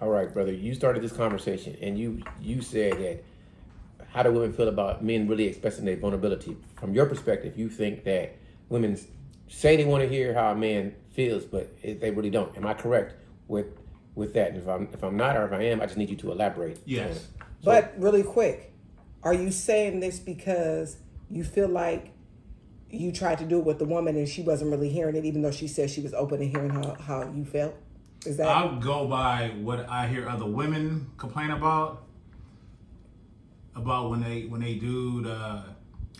All right, brother. You started this conversation, and you said that how do women feel about men really expressing their vulnerability? From your perspective, you think that women say they want to hear how a man feels, but they really don't. Am I correct with that? And if I'm not, or if I am, I just need you to elaborate. Yes. So, But really quick, are you saying this because you feel like you tried to do it with the woman and she wasn't really hearing it, even though she said she was open to hearing how you felt? Is that I'll go by what I hear other women complain about when they do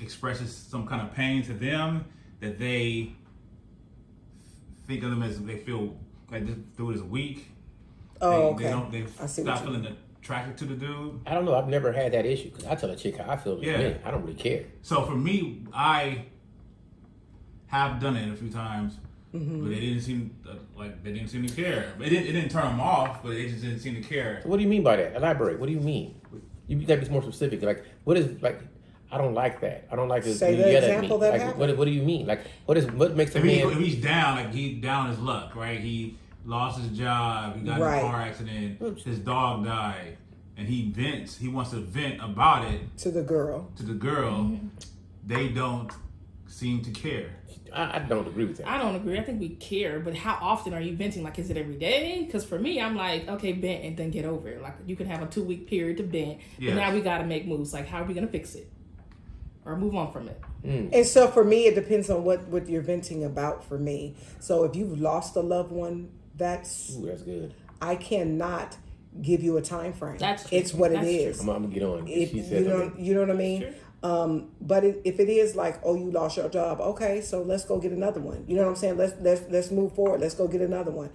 expresses some kind of pain to them, that they think of them as, they feel like this dude is weak. Oh, They okay. they I see stop what you feeling attracted to the dude. I don't know. I've never had that issue because I tell a chick how I feel. Yeah. Man, I don't really care. So for me, I have done it a few times, but they didn't seem to care. It didn't turn them off, but they just didn't seem to care. What do you mean by that? Elaborate. What do you mean? You gotta be more specific. Like, what is like? I don't like that. I don't like this. Say You the yell at example me. that Like, happened. what do you mean? Like, what makes a If man? he's down, like he down his luck, right? He lost his job. He got in Right. a car accident. His dog died, and he vents. He wants to vent about it to the girl? to the girl. They don't seem to care. I don't agree with that. I don't agree. I think we care, but how often are you venting? Like, is it every day? Because for me, I'm like, okay, vent and then get over it. Like, you can have a 2-week period to vent, Yes. but now we got to make moves. Like, how are we going to fix it? Or move on from it? And so for me, it depends on what you're venting about for me. So if you've lost a loved one, that's Ooh, that's good. I cannot give you a time frame. That's true. It's what That's it is. I'm gonna get on. If She said something. you know what I mean. Sure. But if it is like, oh, you lost your job, okay, so let's go get another one. You know what I'm saying? Let's move forward. Let's go get another one.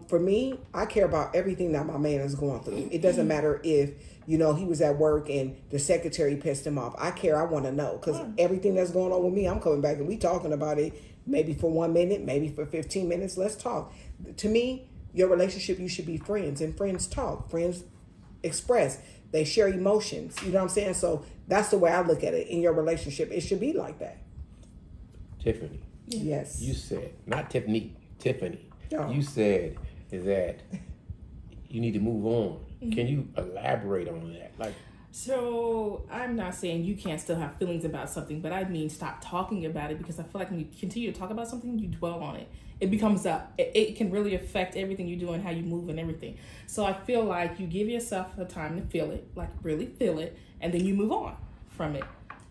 For me, I care about everything that my man is going through. It doesn't matter if he was at work and the secretary pissed him off. I care. I want to know because everything that's going on with me, I'm coming back and we talking about it. Maybe for 1 minute, maybe for 15 minutes. Let's talk. To me, your relationship, you should be friends, and friends talk. Friends express. They share emotions. You know what I'm saying? So that's the way I look at it. In your relationship, it should be like that. Tiffany, Yes. you said not Tiffany. Tiffany, Oh. you said that you need to move on. Can you elaborate on that? Like, So I'm not saying you can't still have feelings about something, but I mean stop talking about it, because I feel like when you continue to talk about something, you dwell on it. It becomes it can really affect everything you do and how you move and everything. So I feel like you give yourself the time to feel it, like really feel it, and then you move on from it.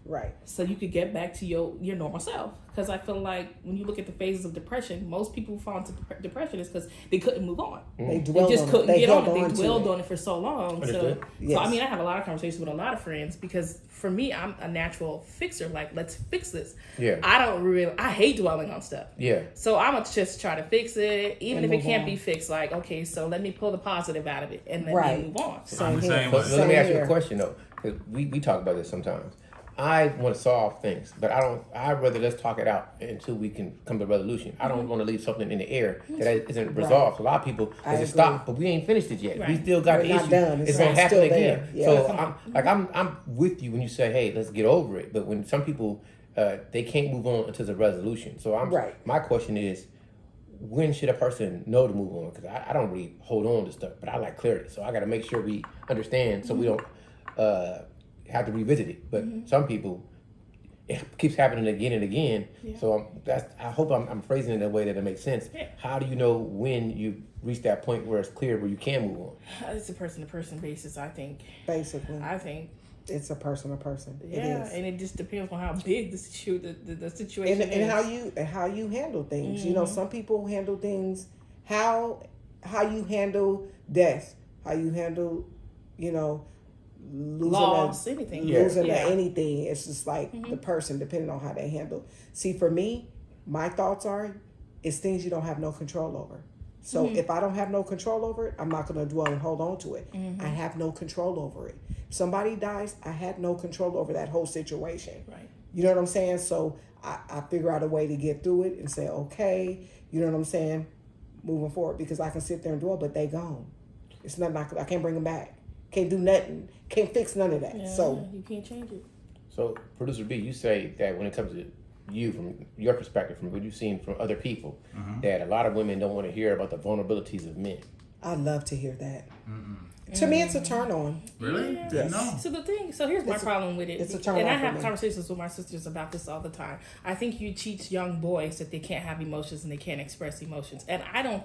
Right. So you could get back to your normal self. Because I feel like when you look at the phases of depression, most people who fall into depression is because they couldn't move on. They They dwelled just on couldn't it. They get on held it. on They to dwelled it. on it for so long. Understood. So Yes. I mean, I have a lot of conversations with a lot of friends, because for me, I'm a natural fixer. Like, let's fix this. Yeah. I hate dwelling on stuff. yeah, So I'm going to just try to fix it, even And if it move can't on. be fixed. Like, okay, so let me pull the positive out of it and then Right. move on. Same I'm the here. same So way. let me Same ask you here. a question though, because we talk about this sometimes. I want to solve things, but I'd rather let's talk it out until we can come to a resolution. I don't want to leave something in the air that isn't resolved. A lot of people I they just agree. stop, but we ain't finished it yet. We Right. still got We're the not issue. done. It's It's gonna happen still again. there. Yeah. So I'm with you when you say, hey, let's get over it. But when some people they can't move on until the resolution. So Right. my question is, when should a person know to move on? Because I don't really hold on to stuff, but I like clarity. So I got to make sure we understand so we don't have to revisit it. But some people, it keeps happening again and again. Yeah. So I hope I'm phrasing it in a way that it makes sense. Yeah. How do you know when you reach that point where it's clear where you can move on? It's a person-to-person basis, I think. Basically, It's a person to person. yeah, It is. and it just depends on how big the situation And is. how you handle things. You know, some people handle things how you handle death, how you handle, losing Loss, anything. losing Yeah. anything. It's just like the person, depending on how they handle. See, for me, my thoughts are it's things you don't have no control over. So if I don't have no control over it, I'm not going to dwell and hold on to it. I have no control over it. Somebody dies, I had no control over that whole situation. Right. You know what I'm saying? So I figure out a way to get through it and say, okay, you know what I'm saying? Moving forward, because I can sit there and dwell, but they gone. It's nothing I can't bring them back. Can't do nothing. Can't fix none of that. Yeah, So you can't change it. So, Producer B, you say that when it comes to you, from your perspective, from what you've seen from other people, that a lot of women don't want to hear about the vulnerabilities of men. I love to hear that. To me, it's a turn on. Really? Yeah. Didn't know. So here's my problem with it. it's a turn and I on for have me. conversations with my sisters about this all the time. I think you teach young boys that they can't have emotions and they can't express emotions. And I don't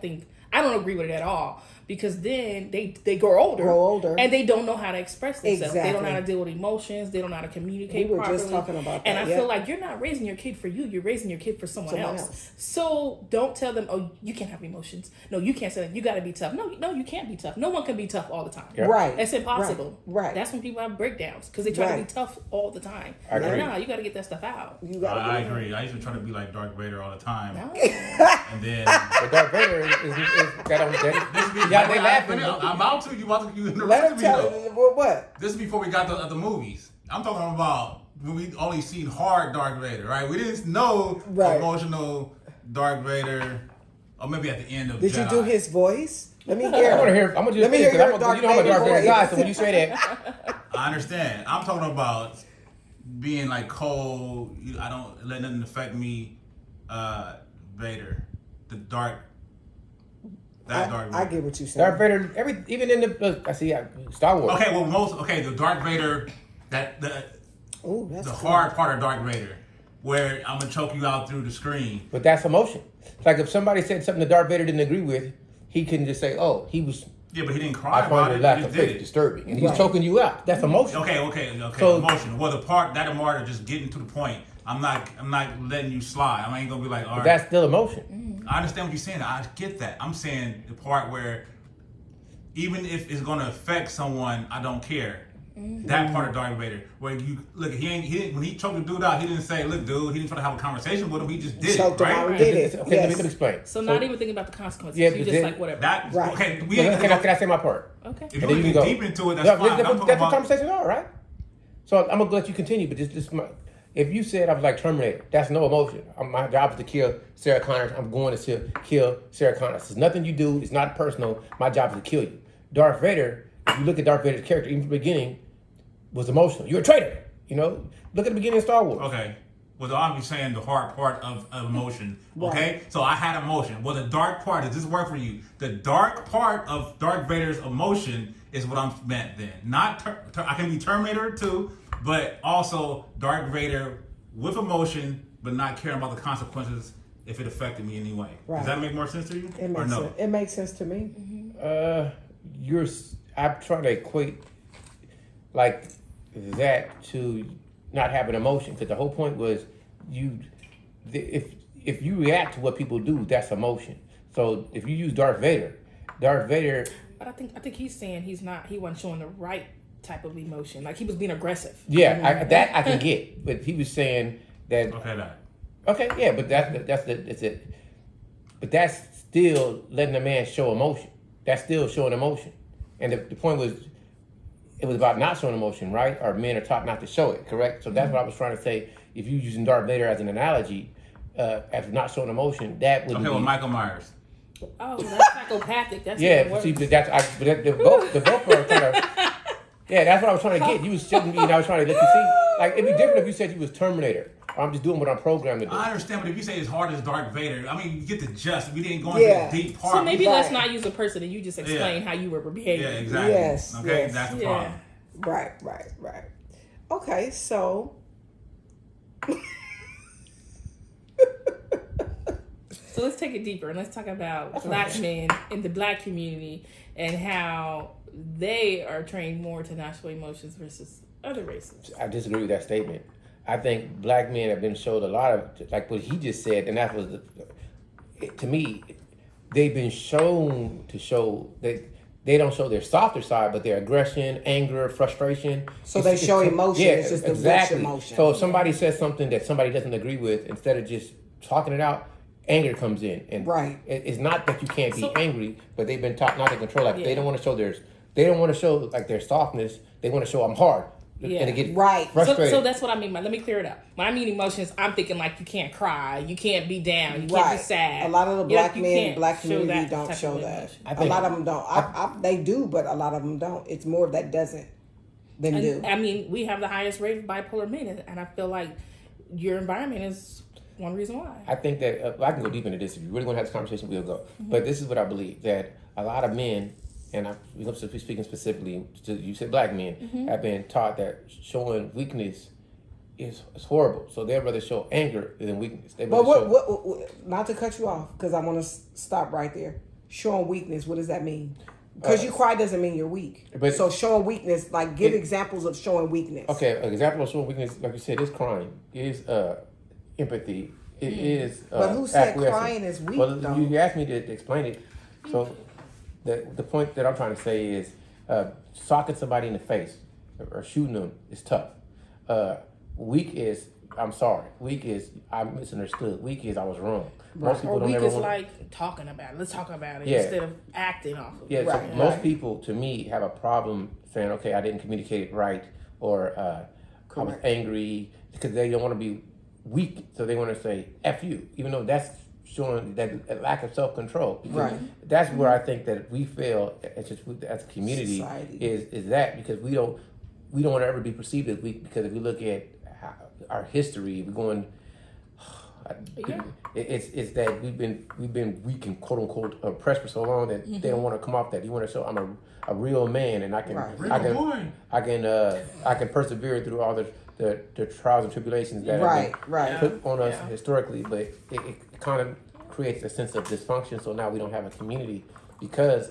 agree with it at all, because then they grow older. And they don't know how to express themselves. They don't know how to deal with emotions. They don't know how to communicate We were properly. just talking about that. And I yeah. feel like you're not raising your kid for you. You're raising your kid for someone else. So don't tell them, oh, you can't have emotions. No, you can't say that. You got to be tough. No, you can't be tough. No one can be tough all the time. Yeah. Right. That's impossible. Right. That's when people have breakdowns because they try to Right. be tough all the time. I agree. No, you got to get that stuff out. You gotta I get it. agree. I used to try to be like Darth Vader all the time, No. and then But Darth Vader is yeah, they laughing. I'm about to. You Let interrupted him me tell though. it. What? This is before we got the movies. I'm talking about when we only seen hard Darth Vader, right? We didn't know Right. emotional Darth Vader, or maybe at the end of Did Jedi. you do his voice? Let me hear. I want to hear. I'm gonna just Let me finish hear because your you know I'm a Darth Darth Vader Vader guy. voice. So when you say that, I understand. I'm talking about being like cold. I don't let nothing affect me. Vader, the dark. That Darth Vader. I get what you're saying. Darth Vader, even in the I see Star Wars. Okay, the Darth Vader, the Oh, that's cool. hard part of Darth Vader, where I'm gonna choke you out through the screen. But that's emotion. It's like if somebody said something that Darth Vader didn't agree with, he couldn't just say, "Oh, he was." Yeah, but he didn't cry I about find your it. lack He of just did faith it. disturbing, and he's Right. choking you out. That's emotion. Okay. So- Emotional. Well, the part of just getting to the point. I'm not letting you slide. I ain't gonna be like, all right. That's still emotion. I understand what you're saying. I get that. I'm saying the part where even if it's gonna affect someone, I don't care. That part of Darth Vader, where you look, he didn't, when he choked the dude out, he didn't say, "Look, dude," he didn't try to have a conversation with him. He just did Choked it, him out right? and did it. Okay, Yes. let me explain. So not even thinking about the consequences. Yeah, you but just then- like whatever. That Right. okay. We Can ain't I say my part? Okay. If And you then want to can get go. deep into it, that's No, fine. I'm that's talking what about conversations are, right? So I'm gonna let you continue, but if you said I was like Terminator, that's no emotion. My job is to kill Sarah Connor. I'm going to kill Sarah Connor. It's nothing you do. It's not personal. My job is to kill you. Darth Vader, if you look at Darth Vader's character, even from the beginning, was emotional. You're a traitor. You know, look at the beginning of Star Wars. okay. Well, I'm just saying the hard part of emotion. Okay, so I had emotion. Well, the dark part, does this work for you? The dark part of Darth Vader's emotion is what I'm meant then. Not I can be Terminator too, but also Darth Vader with emotion, but not caring about the consequences if it affected me in any way. Right. Does that make more sense to you? It or makes no? sense. It makes sense to me. I'm trying to equate like that to not having emotion, because the whole point was if you react to what people do, that's emotion. So if you use Darth Vader, But I think he's saying he wasn't showing the right type of emotion. Like he was being aggressive. yeah, that I can get, but he was saying that Okay, yeah, but that's it. But that's still letting a man show emotion. That's still showing emotion, and the point was. It was about not showing emotion, right? Or men are taught not to show it, correct? So that's what I was trying to say. If you're using Darth Vader as an analogy, as not showing emotion, that would Okay, be... well, Michael Myers. Oh, that's psychopathic. That's Yeah, even but worse. see, but the both are trying to... Yeah, that's what I was trying to get. You was shouldn't be, and I was trying to let you see. Like, it'd be different if you said you was Terminator. Or I'm just doing what I'm programmed to do. I understand, but if you say as hard as Darth Vader, I mean, you get the gist. We didn't go into Yeah. the deep part. So maybe Right. let's not use a person and you just explain how you were behaving. Yeah, exactly. Yes, Okay, yes. that's the Yeah. problem. Right. Okay, so So let's take it deeper and let's talk about black men in the black community and how they are trained more to not show emotions versus other races. I disagree with that statement. I think black men have been showed a lot of, like what he just said, and that was, to me, they've been shown to show that they don't show their softer side, but their aggression, anger, frustration. So they show emotion, Yeah, it's just the worst exactly. emotion. So if somebody says something that somebody doesn't agree with, instead of just talking it out, anger comes in. And Right. it's not that you can't be So- angry, but they've been taught not to control. Like Yeah. they don't want to show like their softness. They want to show I'm hard. Yeah. And they get Right. frustrated. So that's what I mean by, let me clear it up. When I mean emotions, I'm thinking like you can't cry, you can't be down, you can't right. be sad. A lot of the You know, black you men in the can't black show community that don't type show of that. emotion. I A think- lot of them don't. They do, but a lot of them don't. It's more that doesn't than do. And, I mean, we have the highest rate of bipolar men, and I feel like your environment is one reason why. I think that I can go deep into this. If you really want to have this conversation, we'll go. But this is what I believe, that a lot of men, and I'm speaking specifically to you said black men, have been taught that showing weakness is horrible. So they'd rather show anger than weakness. But what, not to cut you off, because I want to stop right there. Showing weakness, what does that mean? Because you cry doesn't mean you're weak. But so showing weakness, like give examples of showing weakness. Okay, an example of showing weakness, like you said, is crying, is empathy, it is. But who said acquiescence. crying is weak? Well, though? you asked me to explain it. So the point that I'm trying to say is socking somebody in the face or shooting them is tough. Weak is I'm sorry. Weak is I misunderstood. Weak is I was wrong. Most people or don't weak ever is want. like talking about it. Let's talk about it Yeah. instead of acting off of Yeah, it. so Right, most right. people, to me, have a problem saying, okay, I didn't communicate it right, or I was Correct. angry, because they don't want to be weak, so they want to say, F you, even though that's showing that lack of self-control. Because Right. that's where I think that we fail as a community, Society. is that, because we don't want to ever be perceived as weak, because if we look at our history, we're going... Yeah. It's that we've been weak and quote unquote oppressed for so long that they don't want to come off that. You want to show I'm a real man and I can Right. I can persevere through all the trials and tribulations that Right, have been right. put on us Yeah. historically. But it kind of creates a sense of dysfunction. So now we don't have a community because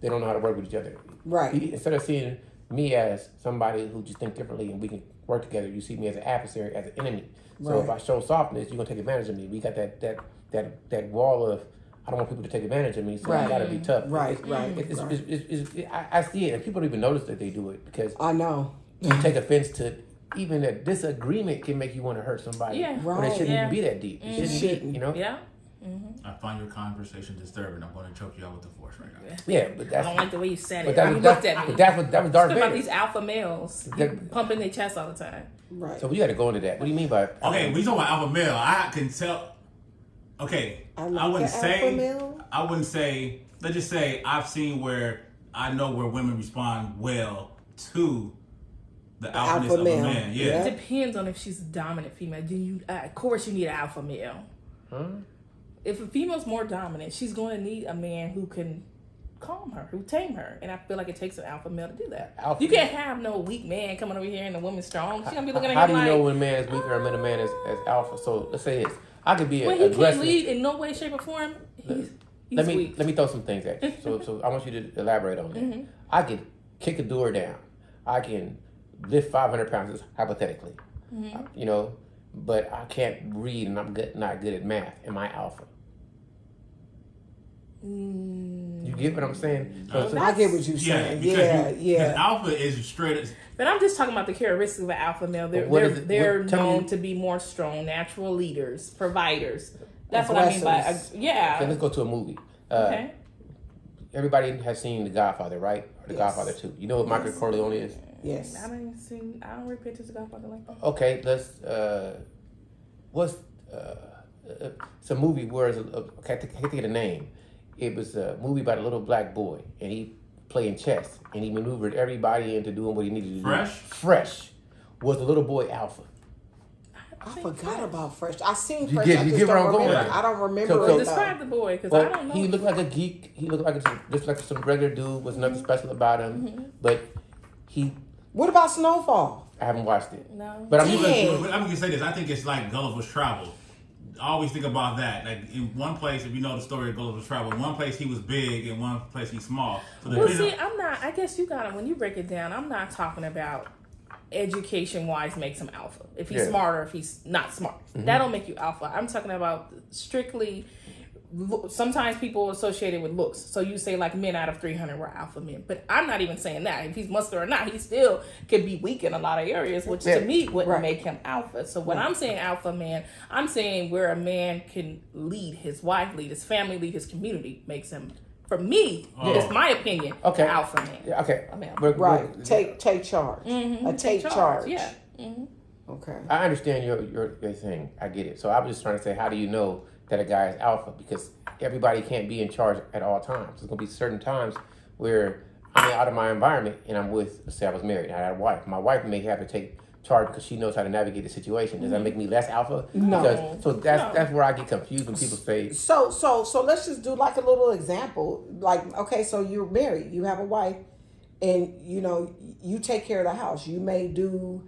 they don't know how to work with each other. Right. Instead of seeing me as somebody who just think differently and we can work together, you see me as an adversary, as an enemy. So Right. if I show softness, you're gonna take advantage of me. We got that wall of I don't want people to take advantage of me, so I Right. gotta be tough. Right, right, I see it, and people don't even notice that they do it because I know. you take offense to even a disagreement can make you want to hurt somebody. Yeah. When it shouldn't Right. even be that deep. It shouldn't be, you know. Yeah. I find your conversation disturbing. I'm going to choke you out with the force right now. Yeah, but I that's don't like the way you said but it. that You was looked at me. that was Darth Talking about Vader. these alpha males That- pumping their chest all the time. Right. So we got to go into that. What do you mean by Okay, we talking about alpha male. I can tell. Okay, I like I wouldn't the say. alpha male. I wouldn't say. Let's just say I've seen where I know where women respond well to the alphaness alpha of male. a man. Yeah. Yeah. It depends on if she's a dominant female. Then you, of course, you need an alpha male. Huh? If a female's more dominant, she's going to need a man who can calm her, who tame her. And I feel like it takes an alpha male to do that. Alpha You can't have no weak man coming over here and the woman strong. She's gonna be looking at How him do you like, know when a man is weaker and when a man is alpha? So let's say this. I could be when he can't aggressive. lead in no way, shape, or form, he's Let me weak. let me throw some things at you. So I want you to elaborate on that. Mm-hmm. I can kick a door down. I can lift 500 pounds hypothetically. Mm-hmm. You know, but I can't read and I'm not good at math. Am I alpha? You get what I'm saying? So I get what you're Yeah, saying. because Yeah, because yeah. alpha is straight. But I'm just talking about the characteristics of an alpha male. They're What is it? they're Tell known me- to be more strong, natural leaders, providers. That's what I mean by Aggressors. yeah. okay, let's go to a movie. Okay. Everybody has seen The Godfather, right? Or The Yes. Godfather 2. You know what Michael Corleone is? Yes. I don't even see. I don't read pictures of Godfather like that. Okay, let's. It's a movie where it's I can't think of the name. It was a movie about a little black boy, and he playing chess, and he maneuvered everybody into doing what he needed to do. Fresh? Fresh was the little boy alpha. I forgot about Fresh. I seen You Fresh. get- I you just get where don't I'm going remember. with I it. don't remember So- it. though. Describe the boy because I But don't know. he looked like a geek. He looked like just like some regular dude. Was nothing special about him. But he, What about Snowfall? I haven't watched it. No. But I'm Dang. using. I'm gonna say this. I think it's like Gulliver's Travel. I always think about that. Like in one place, if you know the story of Gulliver's Travel, in one place he was big, in one place he's small. So Well, depending see, I'm not. I guess you got to when you break it down. I'm not talking about education wise makes him alpha. If he's Yeah. smart or if he's not smart, that don't make you alpha. I'm talking about strictly. Sometimes people associate it with looks. So you say like men out of 300 were alpha men, but I'm not even saying that. If he's muscular or not, he still could be weak in a lot of areas, which Yeah. to me wouldn't Right. make him alpha. So when I'm saying alpha man, I'm saying where a man can lead his wife, lead his family, lead his community, makes him. For me, it's my opinion. Okay. an alpha man. Yeah, okay. I mean, Right. Take charge. A take charge. Yeah. Okay. I understand your thing. I get it. So I was just trying to say, how do you know that a guy is alpha? Because everybody can't be in charge at all times. There's gonna be certain times where I'm out of my environment and I'm with. Let's say I was married and I had a wife. My wife may have to take charge because she knows how to navigate the situation. Does that make me less alpha? No. Because, so that's where I get confused when people say, So let's just do like a little example. Like, okay, so you're married, you have a wife, and you know you take care of the house. You may do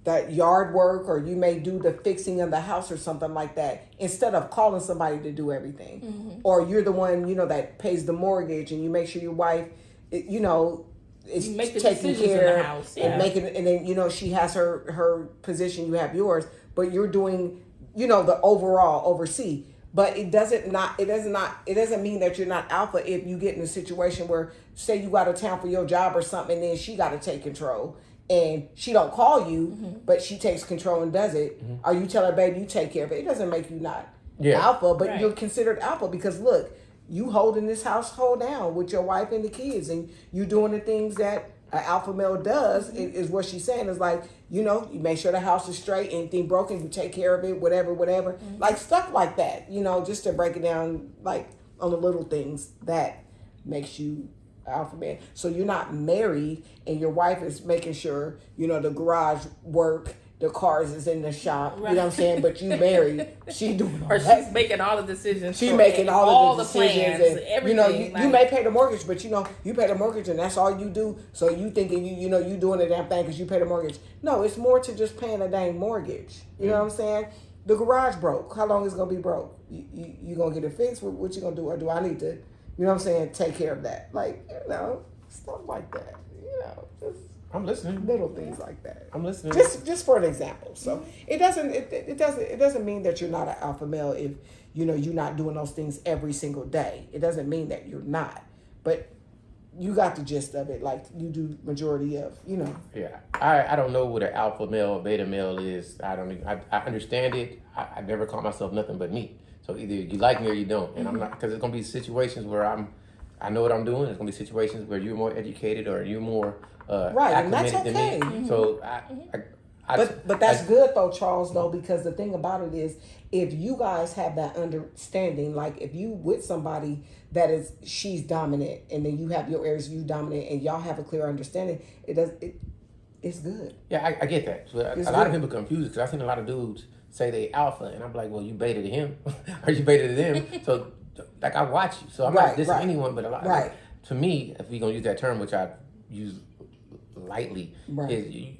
that yard work, or you may do the fixing of the house or something like that, instead of calling somebody to do everything. Or you're the one, you know, that pays the mortgage, and you make sure your wife, you know, is You make the taking decisions in care the house, yeah. and making, and then you know she has her position, you have yours, but you're doing, you know, the overall oversee. But it doesn't mean that you're not alpha if you get in a situation where, say, you out of town for your job or something, and then she got to take control, and she don't call you, but she takes control and does it. Or you tell her, baby, you take care of it. It doesn't make you not alpha, but Right. you're considered alpha because look, you holding this household down with your wife and the kids, and you doing the things that an alpha male does. Is what she's saying. Is like, you know, you make sure the house is straight, anything broken, you take care of it, whatever, like stuff like that, you know, just to break it down, like on the little things that makes you alpha man. So you're not married and your wife is making sure, you know, the garage work, the cars is in the shop, you know what I'm saying? But you married, she doing all Or that. she's making all the decisions. She for making it, all the decisions, plans, and everything. you know, you like, may pay the mortgage, but you know, you pay the mortgage, and that's all you do. So you thinking you know you doing the damn thing because you pay the mortgage. No, it's more to just paying a dang mortgage. You know what I'm saying? The garage broke. How long is it gonna be broke? You gonna get it fixed? What you gonna do? Or do I need to? You know what I'm saying? Take care of that, like, you know, stuff like that. You know, just I'm listening. little things like that. I'm listening. Just for an example. So it doesn't mean that you're not an alpha male if you know you're not doing those things every single day. It doesn't mean that you're not, but you got the gist of it. Like you do majority of, you know. Yeah, I don't know what an alpha male or beta male is. I don't even, I understand it. I never call myself nothing but me. So either you like me or you don't. And I'm not, because it's gonna be situations where I know what I'm doing. There's gonna be situations where you're more educated or you're more Right, and that's acclimated than me. So But that's good though, Charles, though, because the thing about it is, if you guys have that understanding, like if you with somebody that is she's dominant, and then you have your areas you dominant, and y'all have a clear understanding, it's good. Yeah, I get that. So a lot of people confuse it because I've seen a lot of dudes say they alpha, and I'm like, well, you beta to him, or you beta to them. So like I watch you, so I'm not dissing anyone, but a lot. To me, if we're gonna use that term, which I use lightly, is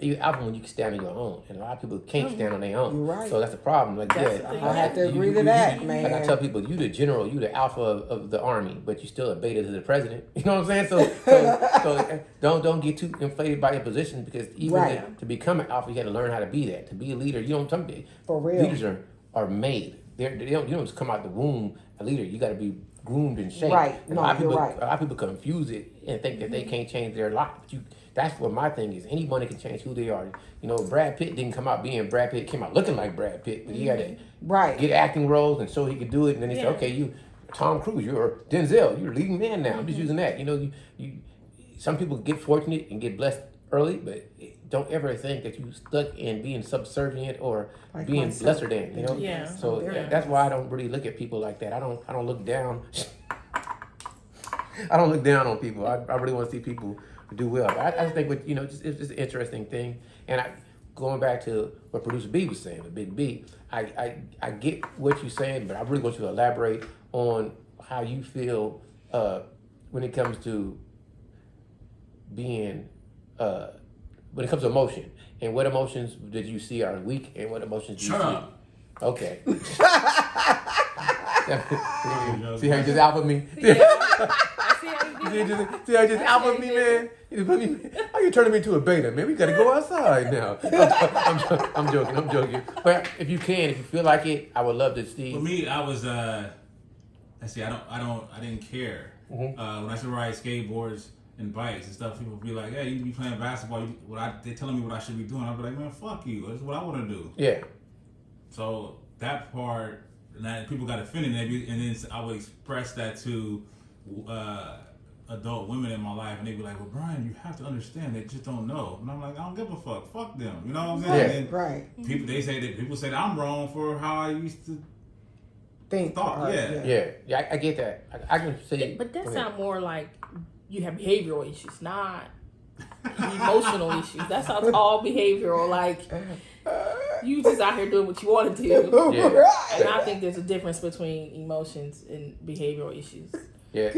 you alpha when you can stand on your own, and a lot of people can't stand on their own. You're right. So that's the problem. Like, I have to agree to that, man. Like I tell people, you the general, you the alpha of the army, but you still a beta to the president. You know what I'm saying? So don't get too inflated by your position, because even to become an alpha, you got to learn how to be that. To be a leader, you don't. Some For real. leaders are made. They don't. You don't just come out the womb a leader. You got to be groomed and shaped. Right. And No, you're right. A lot of people confuse it and think that they can't change their life. But that's what my thing is. Anybody can change who they are. You know, Brad Pitt didn't come out being Brad Pitt. Came out looking like Brad Pitt, but he had to get acting roles and so he could do it. And then he said, "Okay, you, Tom Cruise, you're Denzel. You're a leading man now. I'm just using that." You know, you. Some people get fortunate and get blessed early, but don't ever think that you stuck in being subservient or Like being myself. lesser than. You know. Yeah. So that's why I don't really look at people like that. I don't look down. I don't look down on people. I really want to see people do well. I just think, it's just an interesting thing. And going back to what Producer B was saying, the Big B, I get what you're saying, but I really want you to elaborate on how you feel when it comes to being, when it comes to emotion. And what emotions did you see are weak, and what emotions do you see? Shut up. Okay. See how you just alpha me? See how you just alpha me, man? How you turning me into a beta, man? We gotta go outside now. I'm joking. But if you feel like it, I would love to see. For me, I was I didn't care. When I used to ride skateboards and bikes and stuff, people would be like, "Hey, you need to be playing basketball." They're telling me what I should be doing. I'd be like, "Man, fuck you. That's what I want to do." Yeah. So that part, and that people got offended, and then I would express that to adult women in my life, and they'd be like, "Well, Brian, you have to understand, they just don't know." And I'm like, "I don't give a fuck. Fuck them." You know what I'm saying? Yeah. And people say that I'm wrong for how I used to Think. thought. Yeah, I get that. I can see. But that sounds more like you have behavioral issues, not emotional issues. That's how it's all behavioral. Like, you just out here doing what you want to do. Yeah. Right. And I think there's a difference between emotions and behavioral issues. Yeah,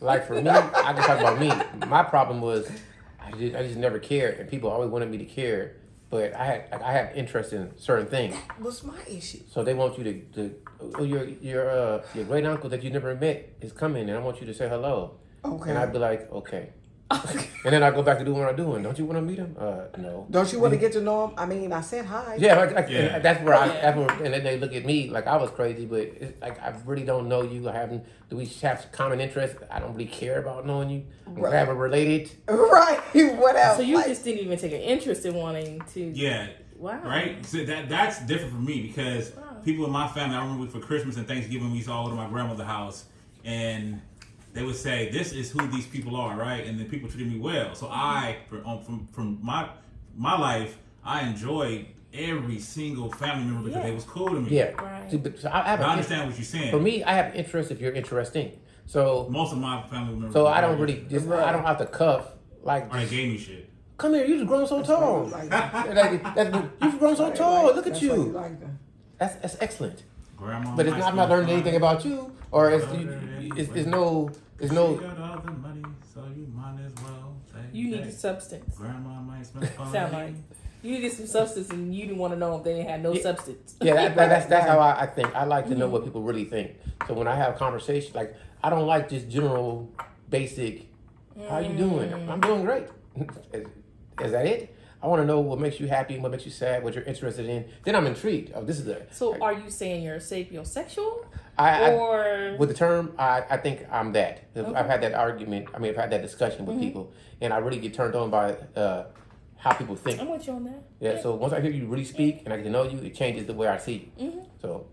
like for me, I can talk about me. My problem was I just never cared, and people always wanted me to care, but I have interest in certain things. What's my issue? So they want you to oh, your great uncle that you never met is coming, and I want you to say hello. Okay. And I'd be like, okay. And then I go back to doing what I'm doing. Don't you want to meet him? No. Don't you want to get to know him? I mean, I said hi. Yeah, like Yeah. that's where and then they look at me like I was crazy, but it's like I really don't know you. Do we have common interests? I don't really care about knowing you. Right. We haven't related. Right. What else? So you Like, just didn't even take an interest in wanting to. Yeah. Wow. Right? So that's different for me because people in my family, I remember for Christmas and Thanksgiving, we used to all go to my grandmother's house and they would say, this is who these people are, right? And then people treated me well. So I, from my life, I enjoyed every single family member because Yeah. they was cool to me. Yeah. Right. See, but, so I have I an understand what you're saying. For me, I have interest if you're interesting. So Most of my family members. I don't really I don't have to cuff like Or they gave me shit. come here, you just grown so tall. like, You've grown so tall. Look at that's why you. like them. That's excellent. Grandma. But it's not, I'm not learning anything about you, or it's no. She got all the money, so you might as well take You that. needed substance. Grandma might spend fun. Sound like you needed some substance, and you didn't want to know if they had no substance. Yeah, that's how I think. I like to know what people really think. So when I have conversations, like I don't like just general, basic. How you doing? I'm doing great. Is that it? I want to know what makes you happy, what makes you sad, what you're interested in. Then I'm intrigued. Oh, this is the. So are you saying you're sapiosexual? I Or with the term, I think I'm that. Okay. I've had that argument. I mean, I've had that discussion with people, and I really get turned on by how people think. I'm with you on that. Yeah. So once I hear you really speak and I get to know you, it changes the way I see you. So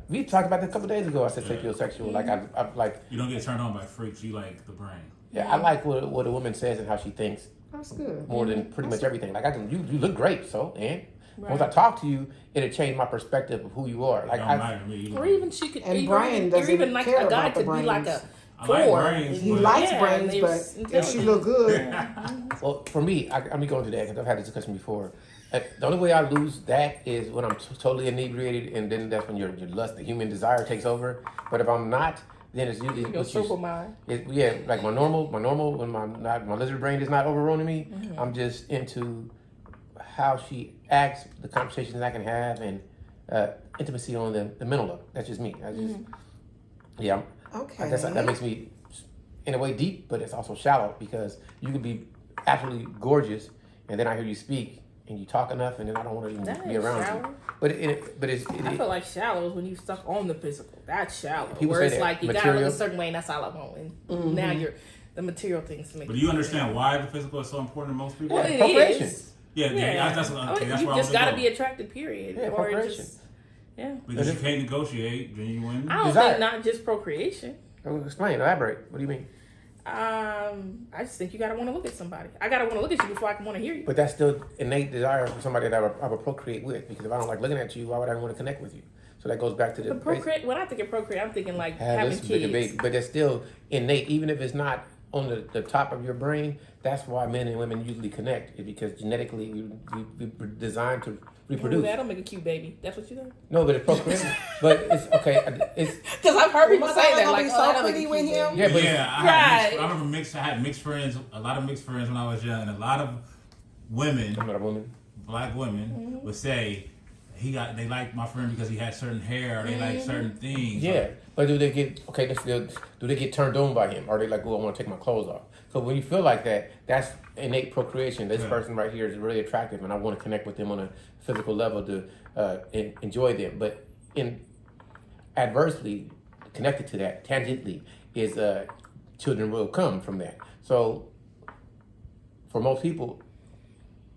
we talked about this a couple of days ago. I said sapiosexual. Like I've like You don't get turned on by freaks. You like the brain. I like what a woman says and how she thinks That's good. more than pretty much everything. Like you look great. So once I Right. talk to you, it'll change my perspective of who you are. Like It don't matter to me. You Or know. even she could, And even, Brian or doesn't even like care a guy about the could be like a I like 4. brains, He but- likes Yeah, brains, they but was if she look good, Well, for me, let me go into that because I've had this discussion before. The only way I lose that is when I'm totally inebriated, and then that's when your lust, the human desire, takes over. But if I'm not, then it's usually Your sober mind. like my normal when my lizard brain is not overrunning me. I'm just into how she acts, the conversations I can have, and intimacy on the mental level. That's just me. I just okay. I guess that makes me, in a way, deep, but it's also shallow because you could be absolutely gorgeous, and then I hear you speak and you talk enough, and then I don't want to even That be ain't around shallow. you. But it's I feel like shallow is when you stuck on the physical. That's shallow. People Where say it's that. like you gotta Material. look a certain way, and that's all I want. And now you're the material things to make. But do you understand why the physical is so important to most people? Well, it Procreation. is. Yeah, that's what I mean, that's you where just I gotta was be attracted. Period. Yeah, Or procreation. just yeah. because you can't negotiate genuine. I don't Desire. think not just procreation. Explain, elaborate. What do you mean? I just think you gotta want to look at somebody. I gotta want to look at you before I can want to hear you. But that's still innate desire for somebody that I would procreate with. Because if I don't like looking at you, why would I want to connect with you? So that goes back to the But procreate. When I think of procreate, I'm thinking like have having this big kids. debate, but it's still innate, even if it's not on the top of your brain. That's why men and women usually connect, is because genetically we're designed to Ooh, reproduce. that'll make a cute baby. That's what you think? No, but it's procreation. But it's okay. It's Because I've heard people my say God, that gonna like, be oh, so that'll make a pretty cute with baby. him. yeah, but I had mixed friends, a lot of mixed friends when I was young, and a lot of women, I'm not a woman. black women, would say they like my friend because he had certain hair, or they like certain things. Yeah, but do they get do they get turned on by him? Or are they like, oh, I want to take my clothes off? So when you feel like that, that's innate procreation. This person right here is really attractive, and I want to connect with them on a physical level to enjoy them. But adversely connected to that, tangentially, is children will come from that. So for most people,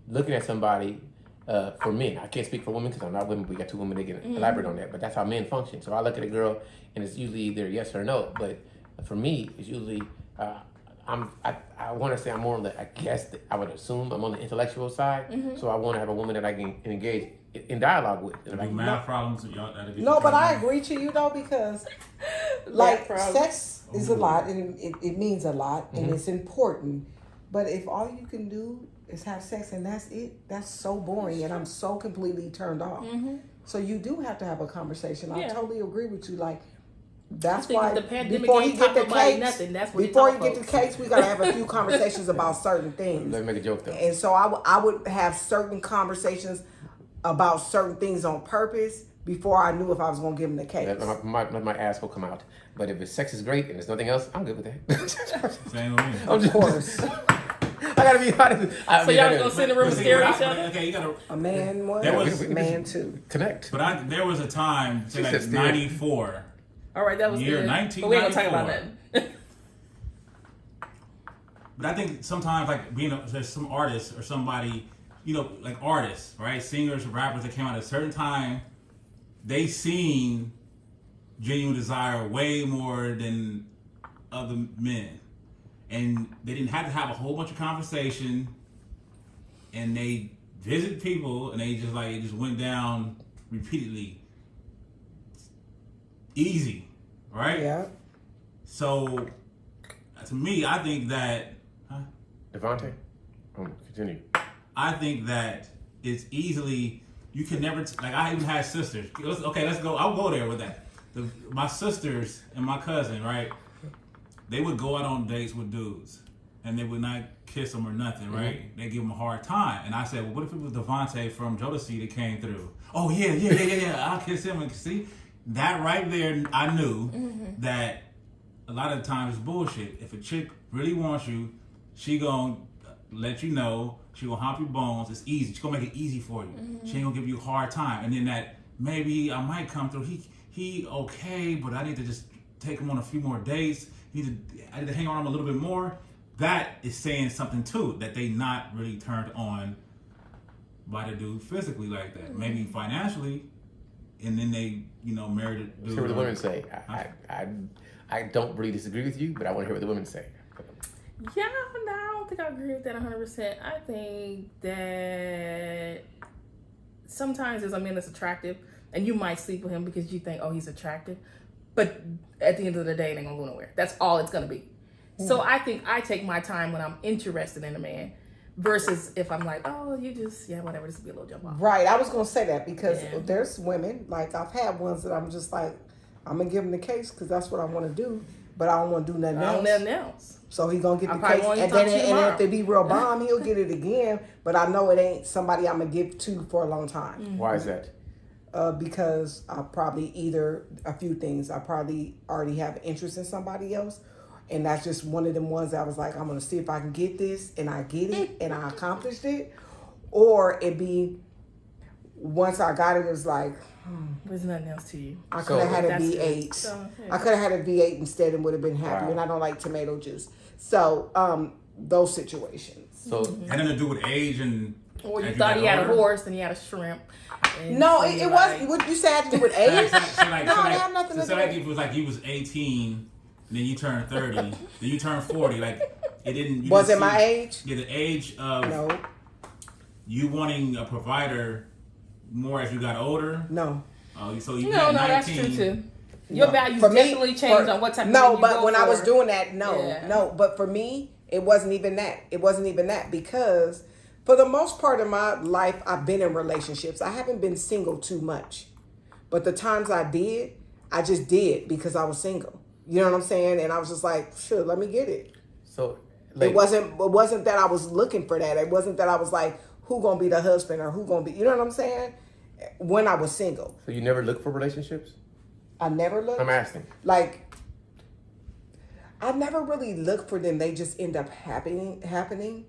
looking at somebody, for men, I can't speak for women because I'm not women. We got two women that can elaborate on that, but that's how men function. So I look at a girl, and it's usually either yes or no. But for me, it's usually I want to say I'm more on the, I guess I would assume I'm on the intellectual side. So I want to have a woman that I can engage in dialogue with. And Like like, math problems, y'all. no, but I agree to you though because like problem. sex is a lot and it means a lot and it's important, But if all you can do is have sex and that's it, that's so boring, and I'm so completely turned off. So you do have to have a conversation. I Yeah. totally agree with you. Like, that's think why if the pandemic before ain't he get taught the nobody cakes, nothing, that's what it before he taught get the folks. cakes, we gotta have a few conversations about certain things. Let me make a joke though. And so I would have certain conversations about certain things on purpose before I knew if I was gonna give him the cakes. My ass will come out. But if his sex is great and there's nothing else, I'm good with that. Same with me. Of course, I gotta be honest. So y'all gonna sit in the room and stare at each other? Okay, you gotta a man one, There was- man two. Connect. But there was a time, say She like said stare. 94. All right, that was Year good. But we ain't gonna talk about 1994. that. But I think sometimes, like there's some artists or somebody, like artists, right? Singers, rappers that came out at a certain time, they seen genuine desire way more than other men, and they didn't have to have a whole bunch of conversation, and they visited people, and they just it just went down repeatedly, easy, right? Yeah. So, to me, I think that. Devontae? Continue. I think that it's easily you can never I even had sisters. Let's go. I'll go there with that. My sisters and my cousin, right? They would go out on dates with dudes, and they would not kiss them or nothing, right? They give them a hard time, and I said, well, what if it was Devontae from Jodeci that came through? Oh yeah. I'll kiss him and see that right there. I knew that a lot of the times it's bullshit. If a chick really wants you, she gonna let you know. She gonna hump your bones. It's easy. She gonna make it easy for you. She ain't gonna give you a hard time. And then that maybe I might come through. He okay, but I need to just take him on a few more dates. I need to hang on him a little bit more. That is saying something too, that they not really turned on by the dude physically like that. Maybe financially, and then they married a dude. Hear what the women say. I don't really disagree with you, but I want to hear what the women say. Yeah, no, I don't think I agree with that 100%. I think that sometimes there's a man that's attractive, and you might sleep with him because you think, oh, he's attractive. But at the end of the day, it ain't gonna go nowhere. That's all it's gonna be. So I think I take my time when I'm interested in a man versus if I'm like, oh, you just, whatever, this will be a little jump off. Right. I was gonna say that because Yeah. there's women, like I've had ones that I'm just like, I'm gonna give him the case because that's what I want to do, but I don't want to do nothing I don't else. know nothing else. So he gonna get I the probably case, won't and even then talk to you and tomorrow. if they be real bomb, he'll get it again. But I know it ain't somebody I'm gonna give to for a long time. Why is that? Because I probably either a few things. I probably already have interest in somebody else, and that's just one of them ones that I was like, I'm gonna see if I can get this, and I get it, and I accomplished it, or it be once I got it, it was like There's nothing else to you. I could have had a That's V8. it. So, I could have had a V8 instead and would have been happy. Wow. And I don't like tomato juice, so those situations. So Had nothing to do with age and. Or you as thought got he had a older. horse and he had a shrimp. And No, so it you're wasn't. like, What you said had to do with age? No, it had nothing to do like with. if it was like you was 18, and then you turned 30, then you turned 40. Like it didn't. You Was didn't it my see- age? Yeah, the age of No, you wanting a provider more as you got older. no. So you No, had that's 19. true too. Your values For me, definitely change on what type of No, man you but go when I was for. doing that, no, Yeah. no. But for me, it wasn't even that. It wasn't even that because for the most part of my life, I've been in relationships. I haven't been single too much, but the times I did, I just did because I was single. You know what I'm saying? And I was just like, sure, let me get it. So It wasn't that I was looking for that. It wasn't that I was like, who gonna be the husband or who gonna be, you know what I'm saying? When I was single, So you never look for relationships? I never looked. I'm asking. Like, I never really look for them. They just end up happening.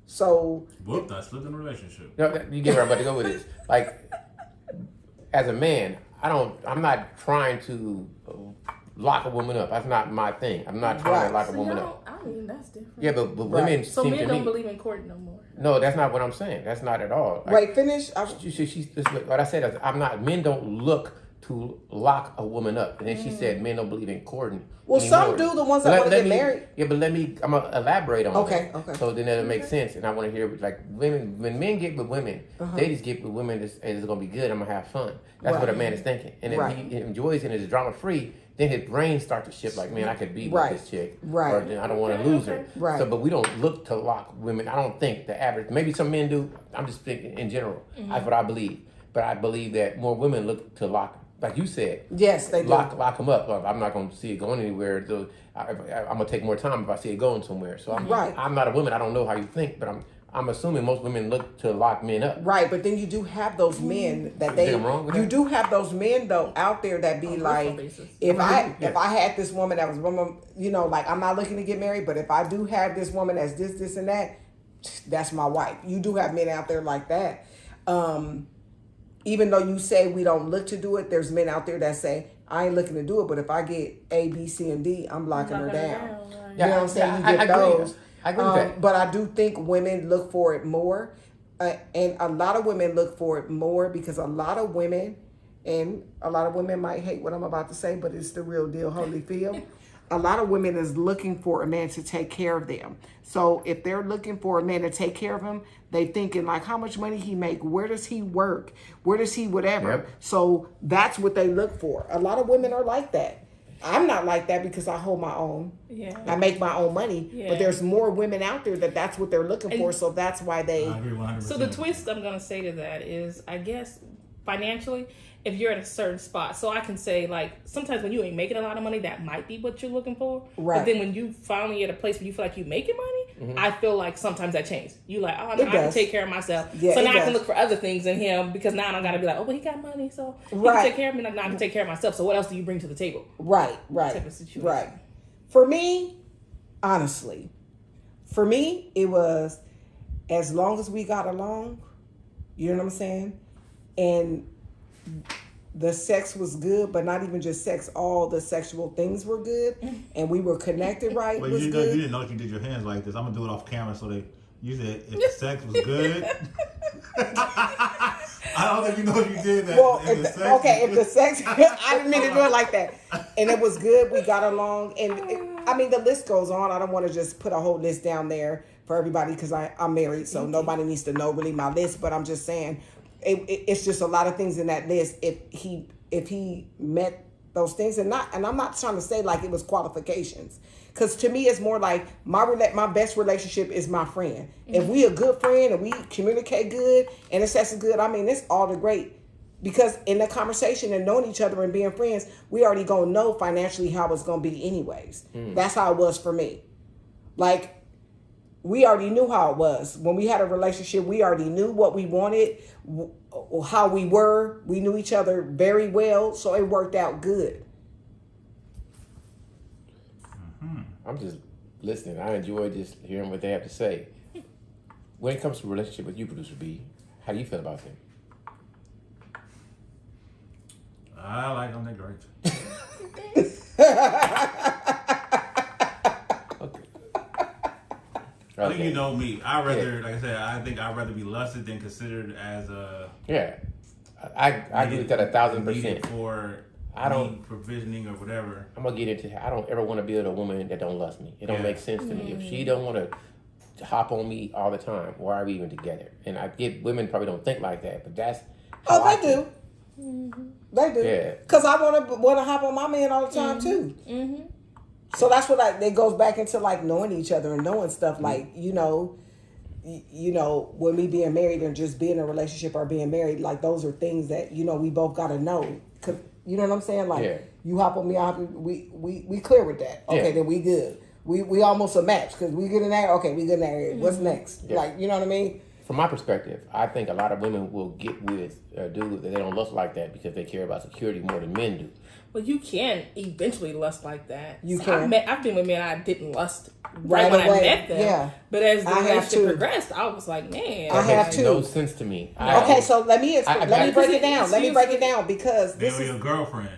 So Whoop, I slipped in a relationship. No, you get where I'm about to go with this. Like, as a man, I'm not trying to lock a woman up. That's not my thing. I'm not trying to lock a So woman y'all- up. I mean, that's different. Yeah, but women So seem men to don't me. believe in court no more. No, that's not what I'm saying. That's not at all. Like, wait, finish. what I said is, I'm not. Men don't look to lock a woman up. And then she said men don't believe in courting. Well, some anymore. do, the ones But that want to get me- married. Yeah, but I'm going to elaborate on Okay, that. okay. So then that'll make sense. And I want to hear, like, women, when men get with women, they just get with women that's it's going to be good, I'm going to have fun. That's what a Right. man is thinking. And if Right. he enjoys it and is drama-free, then his brain starts to shift like, man, I could be Right. with this chick. Right. Or then I don't want to lose her. Right. So, but we don't look to lock women. I don't think the average, maybe some men do. I'm just thinking in general. That's what I believe. But I believe that more women look to lock, like you said, Yes, they do. lock them up. I'm not going to see it going anywhere. So I'm going to take more time if I see it going somewhere. So Right. I'm not a woman. I don't know how you think, but I'm assuming most women look to lock men up. Right, but then you do have those men that You they. think I'm wrong with You that? do have those men though out there that be On a personal like, basis. if Yeah. I had this woman that was woman, like I'm not looking to get married, but if I do have this woman that's this and that, that's my wife. You do have men out there like that. Even though you say we don't look to do it, there's men out there that say I ain't looking to do it, but if I get A, B, C, and D, I'm locking her down. Right. You know what I'm saying? You I get agree. those. I agree with that. But I do think women look for it more. And a lot of women look for it more because a lot of women, and a lot of women might hate what I'm about to say, but it's the real deal, Holyfield. A lot of women is looking for a man to take care of them. So if they're looking for a man to take care of them, they thinking like, how much money he make? Where does he work? Where does he whatever? Yep. So that's what they look for. A lot of women are like that. I'm not like that because I hold my own. Yeah. I make my own money. Yeah. But there's more women out there that's what they're looking for. So that's why they. I agree 100%. So the twist I'm gonna say to that is, I guess financially, if you're at a certain spot, so I can say like sometimes when you ain't making a lot of money, that might be what you're looking for. Right. But then when you finally at a place where you feel like you making money, I feel like sometimes that changes. You like, oh, It no, I can does. take care of myself. Yeah, so it now I does. can look for other things in him because now I don't gotta be like, oh, but he got money, so he Right. can take care of me. Like, now I can take care of myself. So what else do you bring to the table? Right. Type of situation. Right. For me, honestly, it was as long as we got along, you know what I'm saying? And the sex was good, but not even just sex, all the sexual things were good and we were connected right But was you good. didn't know if you did your hands like this. I'm gonna do it off camera so that you said if the sex was good. I don't think you know if you did that. Well, If the sex if was the good. sex, I didn't mean to do it like that. And it was good. We got along. And I mean, the list goes on. I don't want to just put a whole list down there for everybody because I'm married. So nobody needs to know really my list. But I'm just saying, it's just a lot of things in that list. If he met those things and I'm not trying to say like it was qualifications. Because to me, it's more like my best relationship is my friend. If we a good friend and we communicate good and the sex is good, I mean, it's all the great. Because in the conversation and knowing each other and being friends, we already gonna know financially how it's gonna be anyways. That's how it was for me. Like, we already knew how it was. When we had a relationship, we already knew what we wanted, how we were. We knew each other very well, so it worked out good. I'm just listening. I enjoy just hearing what they have to say. When it comes to relationship with you, Producer B, how do you feel about them? I like them. They're great. I think you know me. I rather, like I said, I think I'd rather be lusted than considered as a. Yeah, I agree with that 1,000%. needed for I don't- need provisioning or whatever. I'm gonna get into. I don't ever want to be with a woman that don't love me. It don't Yeah. make sense to me. If she don't want to hop on me all the time, why are we even together? And I get women probably don't think like that, but that's how Oh, I they feel. do. They do. Yeah. Because I want to hop on my man all the time too. Mm-hmm. So that's what it goes back into like knowing each other and knowing stuff like, you know, when we being married and just being in a relationship or being married, like those are things that, you know, we both got to know. 'Cause, you know what I'm saying? Like, Yeah. you hop on me, I hop on, we clear with that. Okay, Yeah. then we good. We almost a match because we good in that. Okay, we good in that area. What's next? Yeah. Like, you know what I mean? From my perspective, I think a lot of women will get with a dude that they don't lust like that because they care about security more than men do. Well, you can eventually lust like that. You can. I've been with men I didn't lust Right when away, I met them. yeah. But as the I have relationship too. progressed, I was like, man. I That have makes too. no sense to me. Okay, so let me I- let me break it because down. it's Let me break it usually- down because They this were is your girlfriend.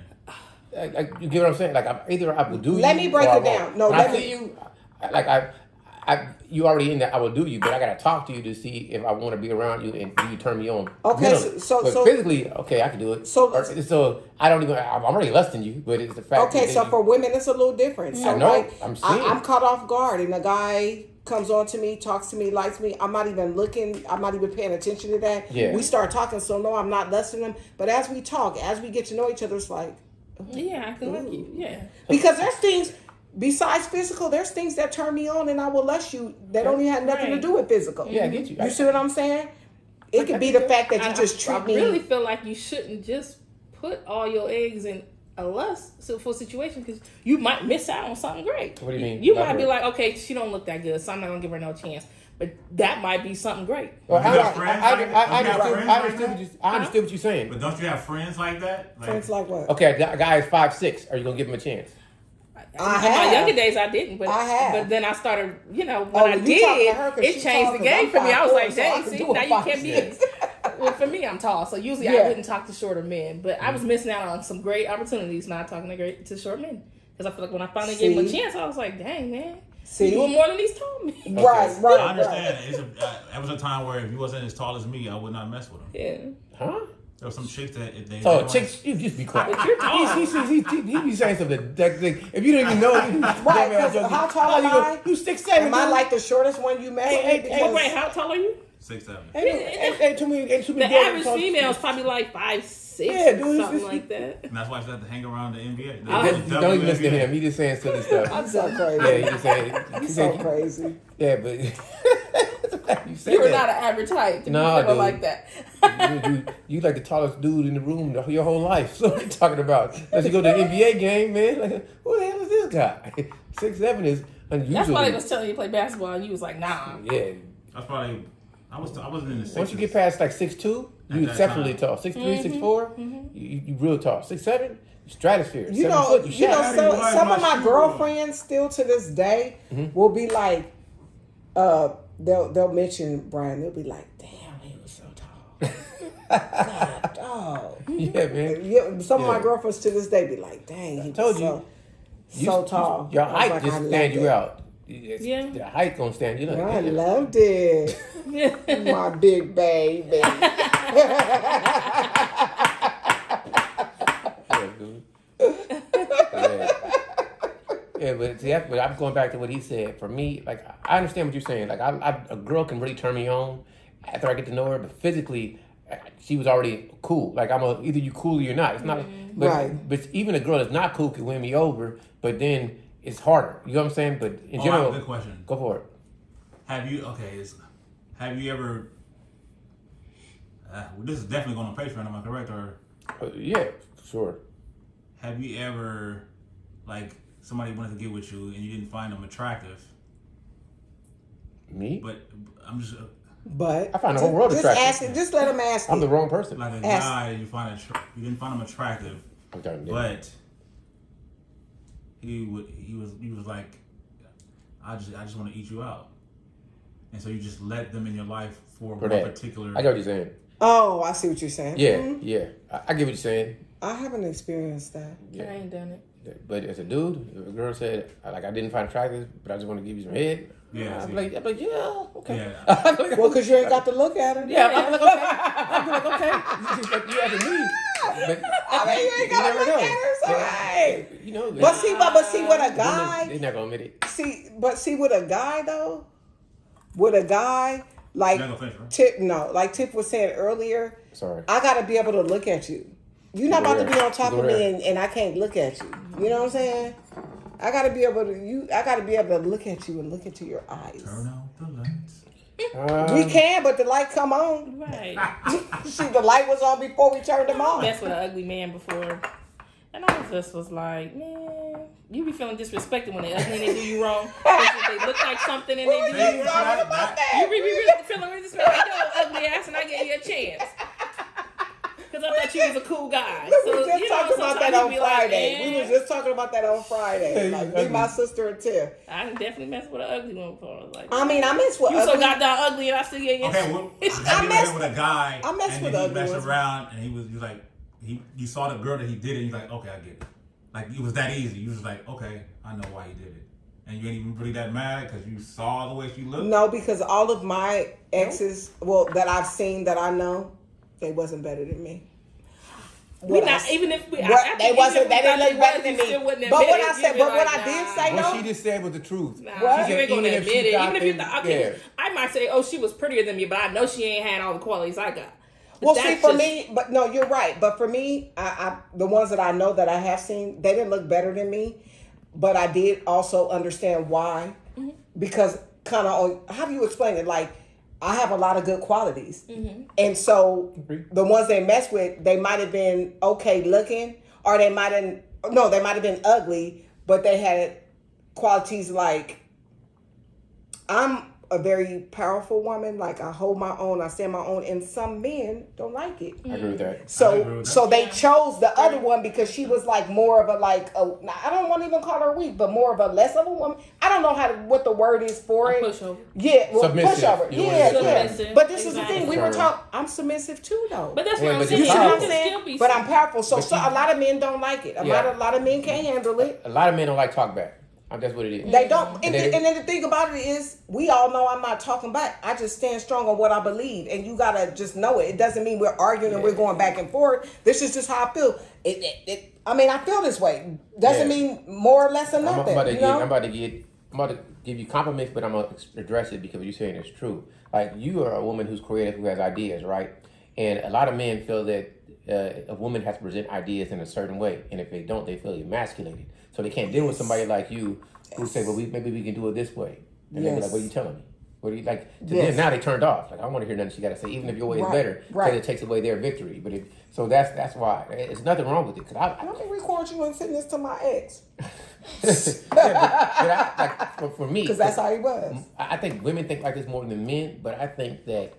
You get what I'm saying? Like either I will do. Let you me break or I it down. won't. No, when let I me- see you, you already in that I will do you, but I gotta talk to you to see if I want to be around you and do you turn me on. Okay, mentally. so but physically, okay, I can do it. So- so I don't even. I'm already less than you, but it's the fact. Okay, that so you, for women, it's a little different. So I know, like, I'm seeing. I'm caught off guard, and a guy comes on to me, talks to me, likes me. I'm not even looking. I'm not even paying attention to that. Yeah. We start talking, so no, I'm not less than them. But as we talk, as we get to know each other, it's like Yeah, I can like you. Yeah. because there's things besides physical. There's things that turn me on, and I will let you. That don't even have nothing to Right. do with physical. Yeah, I get you. You see what I'm saying? It could be the fact that you just treat I me. really feel like you shouldn't just put all your eggs in a lustful situation because you might miss out on something great. What do you mean? You might be Elaborate. like, okay, she don't look that good, so I'm not gonna give her no chance. But that might be something great. Well, You got friends like that? I You got understood. friends I like understood. that? What you, I understood what you're saying. But don't you have friends like that? Friends like what? Okay, a guy is 5'6". Are you gonna give him a chance? In my have. younger days, I didn't, but I have. But then I started, when Oh, I you talking to did, her 'cause it she changed tall, the 'cause game I'm for me. I was 5'4", like, so I dang, can see, do a now you can't be. 5'6". Well, for me, I'm tall, so usually Yeah. I wouldn't talk to shorter men. But I was missing out on some great opportunities not talking to short men because I feel like when I finally gave him a See? chance, I was like, dang man, See? you doing more than these tall men. Right, right, I understand. right. That was a time where if you wasn't as tall as me, I would not mess with him. Yeah, Huh? There were some chicks that if they. So they chicks, you just be quiet. But you're tall. He be saying something that if you don't even know, Right, 'cause how tall am I? You 6'7". Am I like the shortest one you met? Hey, Because- Oh, wait, how tall are you? 6'7". Ain't too many The girls average tall- female is probably like 5'6", Yeah, dude, something it's- like that. And that's why she had to hang around the NBA. Don't even listen to him. He just saying silly stuff. I'm so Yeah, crazy. he just saying. I'm so crazy. Yeah, but you said You were that. not an average height to No, be feeling dude. like that. You like the tallest dude in the room your whole life. So what you talking about? Unless you go to the NBA game, man. Like, who the hell is this guy? 6'7" is unusual. That's why they was telling you to play basketball, and you was like, nah. Yeah. That's probably. I wasn't in the 60s. Once you get past like 6'2", At you that exceptionally time. tall. 6'3", 6'4", you real tall. 6'7", stratosphere. You 7 know, foot, you know, Daddy, some why some is of my my shoe girlfriends still to this day will be like, they'll mention Brian. They'll be like, damn, he was so tall. God, dog. Yeah, man. Yeah, some of my Yeah. girlfriends to this day be like, dang, he told was you. so tall. Your I was height like, just I stand loved you it. out. Yeah. The height gonna stand you. Like, I damn. loved it. My big baby. Yeah, dude. Yeah. Yeah, but see, but I'm going back to what he said. For me, like I understand what you're saying. Like a girl can really turn me on after I get to know her, but physically, she was already cool. Like either you cool or you're not. It's not. But, Right. But even a girl that's not cool can win me over. But then it's harder. You know what I'm saying? But in general, good question. go for it. Have you ever? This is definitely going on Patreon. Am I correct? Or Yeah, sure. have you ever, like, somebody wanted to get with you and you didn't find them attractive? Me? But I'm just But I find the whole world just attractive. ask it. Just let him ask I'm it. the wrong person. like a Ask- guy you didn't find him attractive, Okay, yeah. but he was like, I just want to eat you out, and so you just let them in your life for For one that. particular. I get what you're saying. Oh, I see what you're saying. Yeah, Mhm. yeah. I get what you're saying. I haven't experienced that. Yeah. I ain't done it. But as a dude, if a girl said, like, I didn't find attractive, but I just want to give you some head, Yeah, I'd see. be like, yeah, okay. Yeah. Well, because you ain't got to look at her. Yeah, I'm like, okay. I'm like, okay. But you asking me. But I mean, you ain't got to never look know. at her. So, hey. You know. But see, with a women, guy, they're not going to admit it. see, with a guy though, like You're not gonna finish, right? Tip was saying earlier, Sorry. I got to be able to look at you. You're not about to be on top Go of me there. and I can't look at you. You know what I'm saying? I got to be able to look at you and look into your eyes. Turn out the lights. We can, but the light come on. Right. See, the light was on before we turned them on. That's with an ugly man before. And all of us was like, man, you be feeling disrespected when they ugly and they do you wrong. They look like something and they do See, you wrong. that- You be really feeling disrespected like, yo, ugly ass, and I gave you a chance. Because I thought you was a cool guy. We was just talking about that sometimes on you be like, Friday. We man, was just talking about that on Friday. Like, me, my sister, and Tiff. I can definitely mess with an ugly one before. I was like, I mean, I mess with you so ugly. goddamn ugly and I still get you. Okay, well, have you messed- been with a guy I messed and with then he ugly messed ones. around and he was like, you saw the girl that he did it and you're like, okay, I get it. Like, it was that easy. You was like, okay, I know why he did it. and you ain't even really that mad because you saw the way she looked? No, because all of my exes, well, that I've seen that I know, they wasn't better than me. We not even if we. What, they wasn't. They didn't look better than me. But what I said, but what I did say What though, she just said was the truth. Nah, What? She you said ain't gonna even admit if she it. thought Even if you they- thought, okay, yeah. I might say, oh, she was prettier than me, but I know she ain't had all the qualities I got. But well, see, that's for just- me, but no, you're right. But for me, I the ones that I know that I have seen, they didn't look better than me. But I did also understand why, because kind of, how do you explain it? Like, I have a lot of good qualities, and so the ones they mess with, they might have been okay looking, or they might have been ugly, but they had qualities like, I'm a very powerful woman. Like, I hold my own, I stand my own, and some men don't like it. I agree with that. I agree So, with that. so they chose the other one because she was like more of a I don't want to even call her weak, but more of a less of a woman. I don't know what the word is for A it. pushover. Yeah, well, Submissive. pushover. You know what Yeah, it is. yeah. Submissive. But this is the Exactly. thing. We were Sure. talking. I'm submissive too, though. But that's Yeah, what I'm but saying. you're You see what I'm powerful. Still saying? be But I'm powerful. So, But you- a lot of men don't like it. A Yeah. lot of men can't handle it. A lot of men don't like talk back. That's what it is. They don't. And, they- and then the thing about it is, we all know I'm not talking back. I just stand strong on what I believe, and you gotta just know it. It doesn't mean we're arguing and we're going back and forth. This is just how I feel. I mean, I feel this way. Doesn't Yeah. mean more or less or I'm nothing. about to you give, know? I'm about to give you compliments, but I'm gonna address it because what you're saying is true. Like, you are a woman who's creative, who has ideas, right? And a lot of men feel that a woman has to present ideas in a certain way, and if they don't, they feel emasculated. So they can't deal with somebody like you who say, "Well, maybe we can do it this way," and they be Yes. like, "What are you telling me? What are you like?" To Yes. them now they turned off. Like, I don't want to hear nothing she got to say, even if your way is Right, better, right. because it takes away their victory. But so that's why it's nothing wrong with it. Cause I Let me record you and send this to my ex. for me, Because that's how he was. I think women think like this more than men, but I think that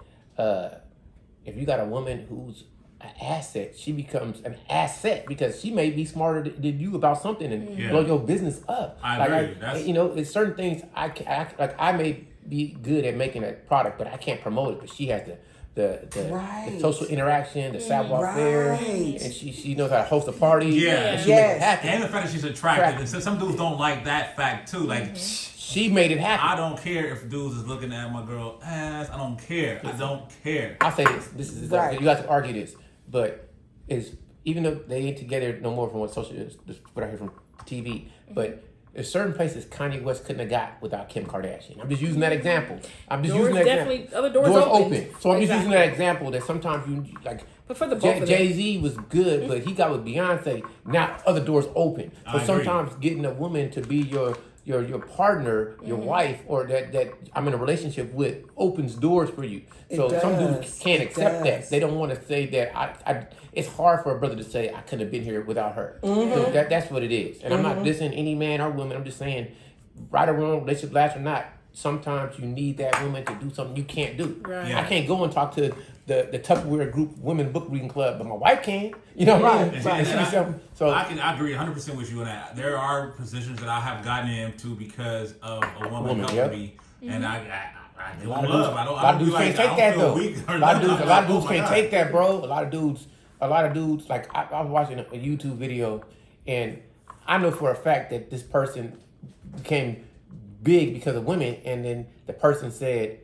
if you got a woman who's an asset, she becomes an asset because she may be smarter than you about something and Yeah. blow your business up. I like, agree. That's- you know, there's certain things I may be good at making a product, but I can't promote it. But she has the Right. social interaction, the savoir faire, Right. and she knows how to host a party. Yeah. and she Yes. makes it happen. And the fact that she's attractive. And so some dudes don't like that fact too. Like, She made it happen. I don't care if dudes is looking at my girl ass. I don't care. I don't care. I'll say this is Right. you guys can argue this, but is even though they ain't together no more from what social is, what I hear from TV, but there's certain places Kanye West couldn't have got without Kim Kardashian. I'm just using that example. I'm just Doors using that definitely- example. other doors open. So I'm just using Exactly. that example that sometimes you like. But for the both of them. Jay-Z was good, but he got with Beyonce. Now other doors open. So I agree. sometimes getting a woman to be your partner, your wife, or that I'm in a relationship with opens doors for you. So It some dudes does. can't It accept that. does. They don't want to say that I it's hard for a brother to say I couldn't have been here without her. Mm-hmm. So that's what it is. And I'm not dissing any man or woman. I'm just saying, right or wrong, relationship lasts or not, sometimes you need that woman to do something you can't do. Right. Yeah. I can't go and talk to the Tupperware group women book reading club, but my wife can. You know what I mean? Right, And And see so I agree 100% with you on that. There are positions that I have gotten into because of a woman helping yep. me, and I give A lot them of love. dudes, I a don't lot of be dudes like, can't I take don't that feel though. weak or A lot of nothing. dudes I'm like, oh my can't God. take that, bro. A lot of dudes. Like I was watching a YouTube video, and I know for a fact that this person became big because of women, and then the person said,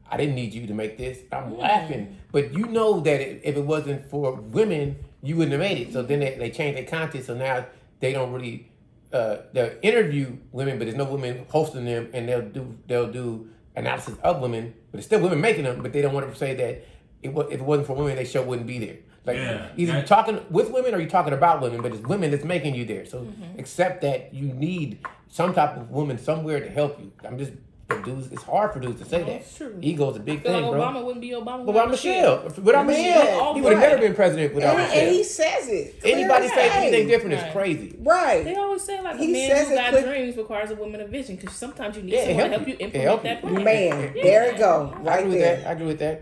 "I didn't need you to make this." I'm laughing, but you know that if it wasn't for women, you wouldn't have made it. So then they changed their content, so now they don't really they'll interview women, but there's no women hosting them, and they'll do analysis of women, but it's still women making them, but they don't want to say that if it wasn't for women, their show wouldn't be there. Like Yeah. either you're talking with women or you're talking about women, but it's women that's making you there. So accept that you need some type of woman somewhere to help you. I'm just dudes. It's hard for dudes to say that. it's true. Ego's a big I feel thing, like bro. Obama wouldn't be Obama Without Michelle, without Michelle, he would have right. never been president without And Michelle. he says it. Anybody clear say as anything day. different is Right. crazy. They Right. always say like a He man says who it got quick- dreams requires a woman of vision because sometimes you need Yeah, it someone to help help you. you It implement help that you. plan. Man, Yeah. there it go. I Right agree with there. that. I agree with that.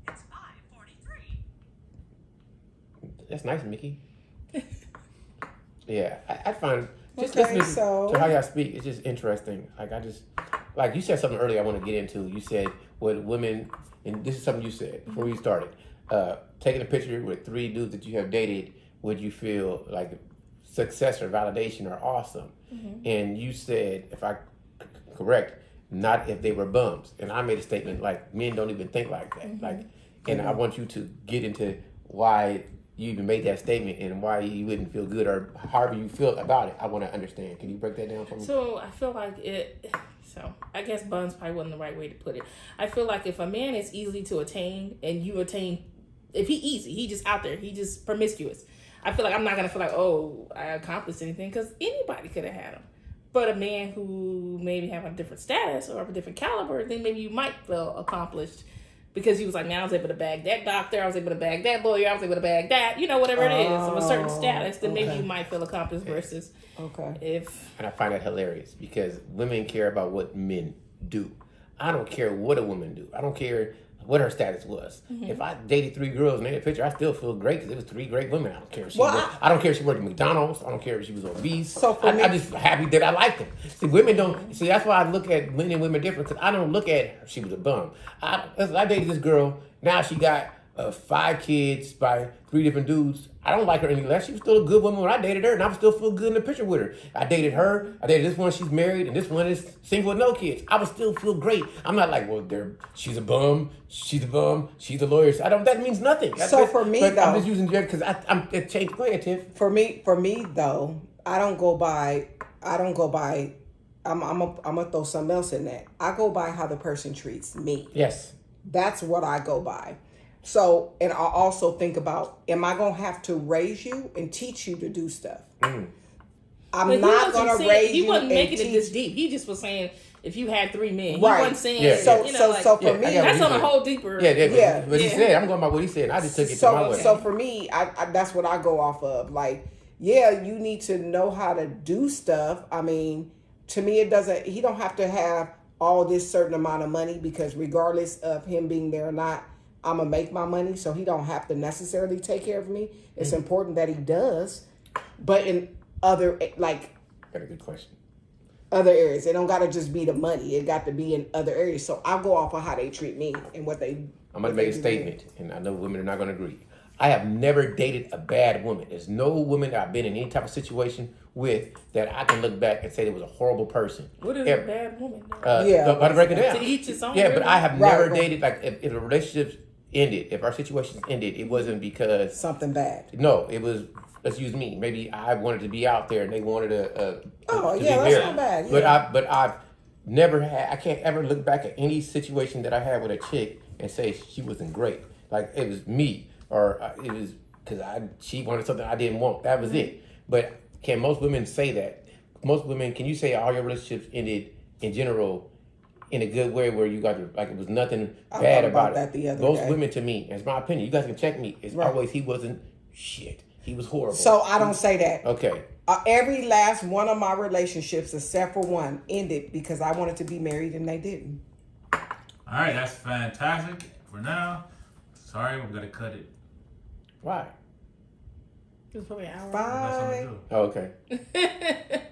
It's 5:43. That's nice, Mickey. Yeah, I find just Okay, listening so- to how y'all speak, it's just interesting. Like you said something earlier I want to get into. You said what women, and this is something you said before we started, taking a picture with 3 dudes that you have dated, would you feel like success or validation are awesome. And you said, if I correct, not if they were bums. And I made a statement like men don't even think like that. Like, and I want you to get into why you even made that statement and why you wouldn't feel good or however you feel about it. I want to understand. Can you break that down for me? So I feel like I guess buns probably wasn't the right way to put it. I feel like if a man is easy to attain and you attain, if he easy, he just out there, he just promiscuous. I feel like I'm not gonna feel like, oh, I accomplished anything, because anybody could have had him. But a man who maybe have a different status or of a different caliber, then maybe you might feel accomplished. Because he was like, man, I was able to bag that doctor, I was able to bag that lawyer, I was able to bag that, whatever it is, of a certain status, then maybe you might feel accomplished versus if... And I find that hilarious because women care about what men do. I don't care what a woman do. I don't care what her status was. If I dated 3 girls and made a picture, I still feel great because it was 3 great women. I don't care if she I don't care if she worked at McDonald's. I don't care if she was obese. So for me, I'm just happy that I liked them. See, women don't. See, that's why I look at men and women different because I don't look at her. She was a bum. I dated this girl. Now she got 5 kids by 3 different dudes. I don't like her any less. She was still a good woman when I dated her, and I would still feel good in the picture with her. I dated her. I dated this one. She's married, and this one is single with no kids. I would still feel great. I'm not like, well, she's a bum. She's a bum. She's a lawyer. That means nothing. So for me, though, I'm just using Jared because it changed. Go ahead, Tiff. For me though, I don't go by. I'm gonna throw something else in that. I go by how the person treats me. Yes. That's what I go by. So, and I also think about, am I going to have to raise you and teach you to do stuff? I'm But not going to raise you. He wasn't making and it this teach. deep. He just was saying if you had 3 men. He Right. wasn't saying, Yeah. So for me, I got what that's he on a said. whole deeper. Yeah. But he Yeah. said, I'm going by what he said. I just took it to my way. So for me, I that's what I go off of. Like, yeah, you need to know how to do stuff. I mean, to me, he don't have to have all this certain amount of money, because regardless of him being there or not, I'm going to make my money, so he don't have to necessarily take care of me. It's important that he does. But in other, like... Got a good question. Other areas. It don't got to just be the money. It got to be in other areas. So I go off of how they treat me and what they... I'm going to make a statement, and I know women are not going to agree. I have never dated a bad woman. There's no woman that I've been in any type of situation with that I can look back and say it was a horrible person. What is Ever. a bad woman? By to break it down. To each his own, Yeah, but really? I have Right, never right. dated, like, if a relationship ended, if our situations ended, it wasn't because... Something bad. No, it was, let's use me. Maybe I wanted to be out there and they wanted to Oh, be yeah, that's married. not bad. Yeah. But I've never had, I can't ever look back at any situation that I had with a chick and say she wasn't great. Like, it was me, or it was because she wanted something I didn't want. That was it. But can most women say that? Most women, can you say all your relationships ended in general in a good way where you got to, like, it was nothing I bad thought about about it? that the other Most day. women, to me, it's my opinion, you guys can check me, it's Right. always he wasn't shit. He was horrible. So I don't say that. Okay. Every last one of my relationships, except for one, ended because I wanted to be married and they didn't. All right, that's fantastic for now. Sorry, we're gonna cut it. Why? It was probably an hour. That's what we Bye. do. Oh, okay.